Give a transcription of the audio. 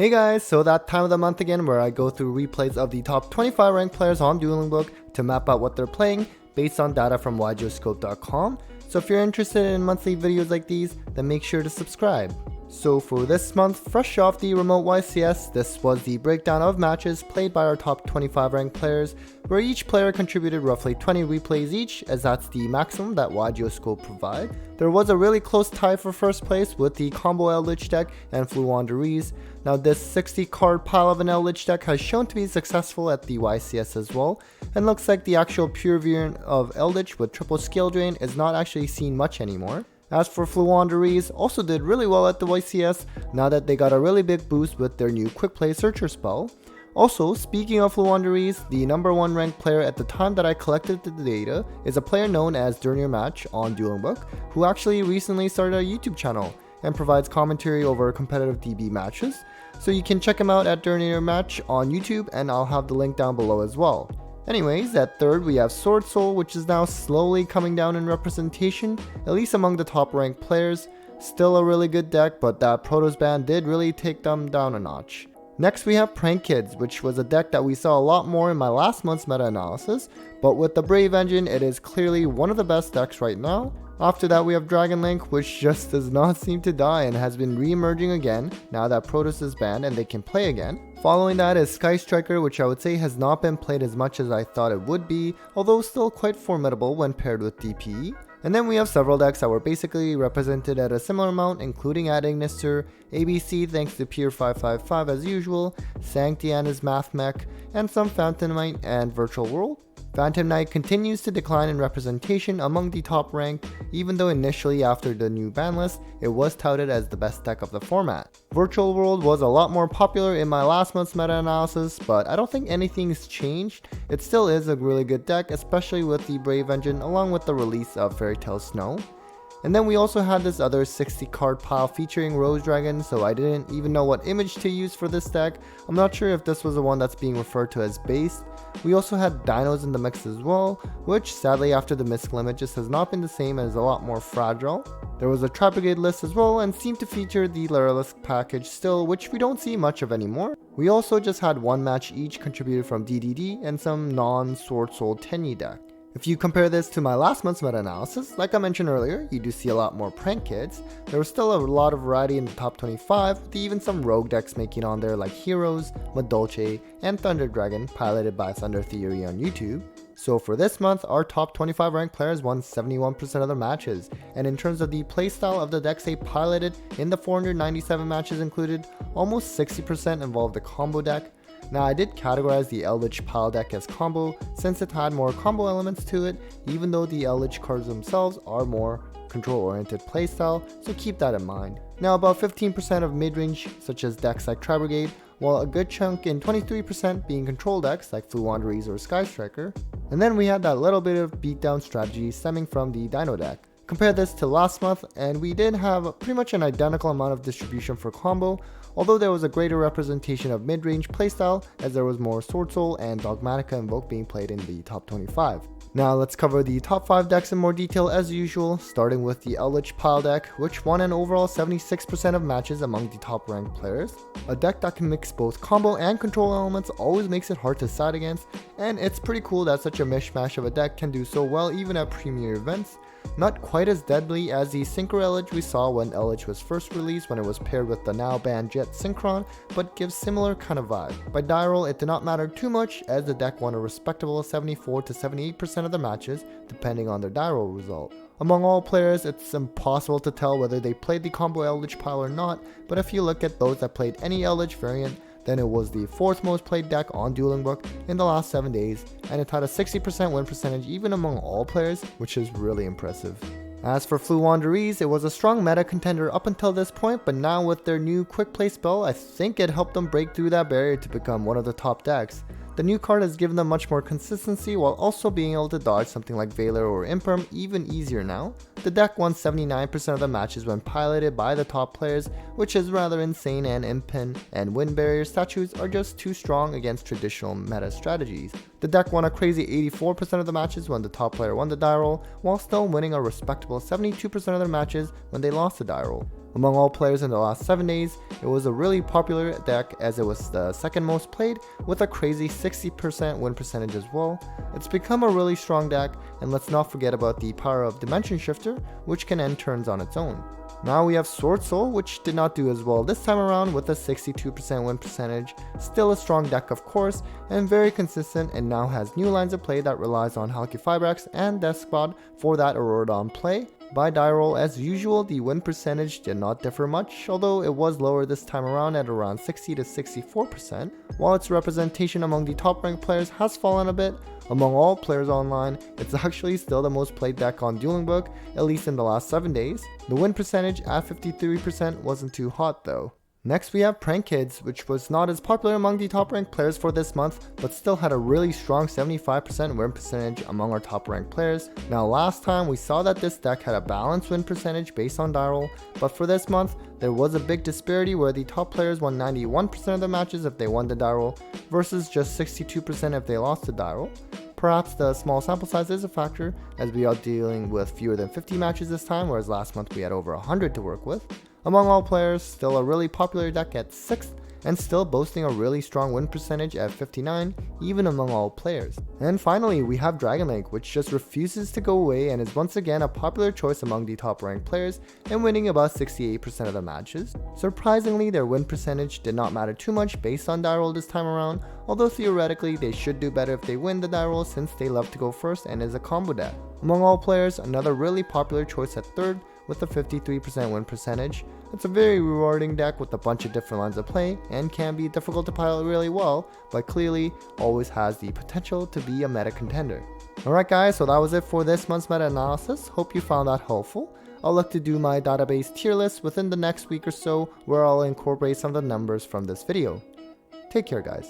Hey guys, so that time of the month again where I go through replays of the top 25 ranked players on Dueling Book to map out what they're playing based on data from ygeoscope.com. So if you're interested in monthly videos like these, then make sure to subscribe. So for this month, fresh off the remote YCS, this was the breakdown of matches played by our top 25 ranked players, where each player contributed roughly 20 replays each, as that's the maximum that ygeoscope provide. There was a really close tie for first place with the combo Eldlich deck and Floowandereeze. Now this 60 card pile of an Eldlich deck has shown to be successful at the YCS as well, and looks like the actual pure variant of Eldlich with triple skill drain is not actually seen much anymore. As for Floowandereeze, also did really well at the YCS now that they got a really big boost with their new quick play searcher spell. Also, speaking of Floowandereeze, the number 1 ranked player at the time that I collected the data is a player known as Match on Dueling Book, who actually recently started a YouTube channel and provides commentary over competitive DB matches. So you can check him out at Match on YouTube, and I'll have the link down below as well. Anyways, at third we have Swordsoul, which is now slowly coming down in representation, at least among the top ranked players. Still a really good deck, but that Protoss ban did really take them down a notch. Next we have Prank Kids, which was a deck that we saw a lot more in my last month's meta-analysis, but with the Brave engine it is clearly one of the best decks right now. After that we have Dragon Link, which just does not seem to die and has been re-emerging again now that Protoss is banned and they can play again. Following that is Sky Striker, which I would say has not been played as much as I thought it would be, although still quite formidable when paired with DPE. And then we have several decks that were basically represented at a similar amount, including Ad Ignister, ABC thanks to Pier 555 as usual, Sancti and his Math Mech, and some Phantom Knight and Virtual World. Phantom Knight continues to decline in representation among the top ranked, even though initially after the new ban list, it was touted as the best deck of the format. Virtual World was a lot more popular in my last month's meta-analysis, but I don't think anything's changed. It still is a really good deck, especially with the Brave engine along with the release of Fairy Tail Snow. And then we also had this other 60 card pile featuring Rose Dragon, so I didn't even know what image to use for this deck. I'm not sure if this was the one that's being referred to as base. We also had Dinos in the mix as well, which sadly after the mystical images has not been the same and is a lot more fragile. There was a Trap Brigade list as well and seemed to feature the Laralisk package still, which we don't see much of anymore. We also just had one match each contributed from DDD and some non-Swordsoul Tenyi deck. If you compare this to my last month's meta-analysis, like I mentioned earlier, you do see a lot more Prank Kids. There was still a lot of variety in the top 25, with even some rogue decks making on there like Heroes, Madolche, and Thunder Dragon, piloted by Thunder Theory on YouTube. So for this month, our top 25 ranked players won 71% of their matches, and in terms of the playstyle of the decks they piloted, in the 497 matches included, almost 60% involved a combo deck. Now I did categorize the Lich Pile deck as combo since it had more combo elements to it, even though the Lich cards themselves are more control oriented playstyle, so keep that in mind. Now about 15% of mid-range such as decks like Trap Brigade, while a good chunk in 23% being control decks like Floowandereeze or Sky Striker. And then we had that little bit of beatdown strategy stemming from the Dino deck. Compare this to last month and we did have pretty much an identical amount of distribution for combo, although there was a greater representation of mid-range playstyle as there was more Swordsoul and Dogmatica Invoke being played in the top 25. Now let's cover the top 5 decks in more detail as usual, starting with the Lich Pile deck, which won an overall 76% of matches among the top ranked players. A deck that can mix both combo and control elements always makes it hard to side against, and it's pretty cool that such a mishmash of a deck can do so well even at premier events. Not quite as deadly as the Synchro Eldlich we saw when Eldlich was first released when it was paired with the now banned Jet Synchron, but gives similar kind of vibe. By die roll it did not matter too much as the deck won a respectable 74 to 78% of the matches depending on their die roll result. Among all players it's impossible to tell whether they played the combo Eldlich Pile or not, but if you look at those that played any Eldlich variant, then it was the 4th most played deck on Dueling Book in the last 7 days, and it had a 60% win percentage even among all players, which is really impressive. As for Floowandereeze, it was a strong meta contender up until this point, but now with their new quick play spell, I think it helped them break through that barrier to become one of the top decks. The new card has given them much more consistency while also being able to dodge something like Valor or Imperm even easier now. The deck won 79% of the matches when piloted by the top players, which is rather insane, and Impin and Wind Barrier statues are just too strong against traditional meta strategies. The deck won a crazy 84% of the matches when the top player won the die roll, while still winning a respectable 72% of their matches when they lost the die roll. Among all players in the last 7 days, it was a really popular deck as it was the second most played with a crazy 60% win percentage as well. It's become a really strong deck, and let's not forget about the power of Dimension Shifter, which can end turns on its own. Now we have Swordsoul, which did not do as well this time around with a 62% win percentage. Still a strong deck of course, and very consistent, and now has new lines of play that relies on Halki Fibrax and Death Squad for that Auroradon play. By die roll, as usual, the win percentage did not differ much, although it was lower this time around at around 60 to 64%, while its representation among the top ranked players has fallen a bit. Among all players online, it's actually still the most played deck on Dueling Book, at least in the last 7 days. The win percentage at 53% wasn't too hot though. Next we have Prank Kids, which was not as popular among the top ranked players for this month, but still had a really strong 75% win percentage among our top ranked players. Now last time we saw that this deck had a balanced win percentage based on die roll, but for this month there was a big disparity where the top players won 91% of the matches if they won the die roll, versus just 62% if they lost the die roll. Perhaps the small sample size is a factor, as we are dealing with fewer than 50 matches this time, whereas last month we had over 100 to work with. Among all players, still a really popular deck at 6th, and still boasting a really strong win percentage at 59, even among all players. And finally, we have Dragon Link, which just refuses to go away and is once again a popular choice among the top ranked players, and winning about 68% of the matches. Surprisingly, their win percentage did not matter too much based on die roll this time around, although theoretically they should do better if they win the die roll since they love to go first and is a combo deck. Among all players, another really popular choice at 3rd, with a 53% win percentage. It's a very rewarding deck with a bunch of different lines of play and can be difficult to pilot really well, but clearly always has the potential to be a meta contender. Alright guys, so that was it for this month's meta analysis. Hope you found that helpful. I'll look to do my database tier list within the next week or so, where I'll incorporate some of the numbers from this video. Take care guys.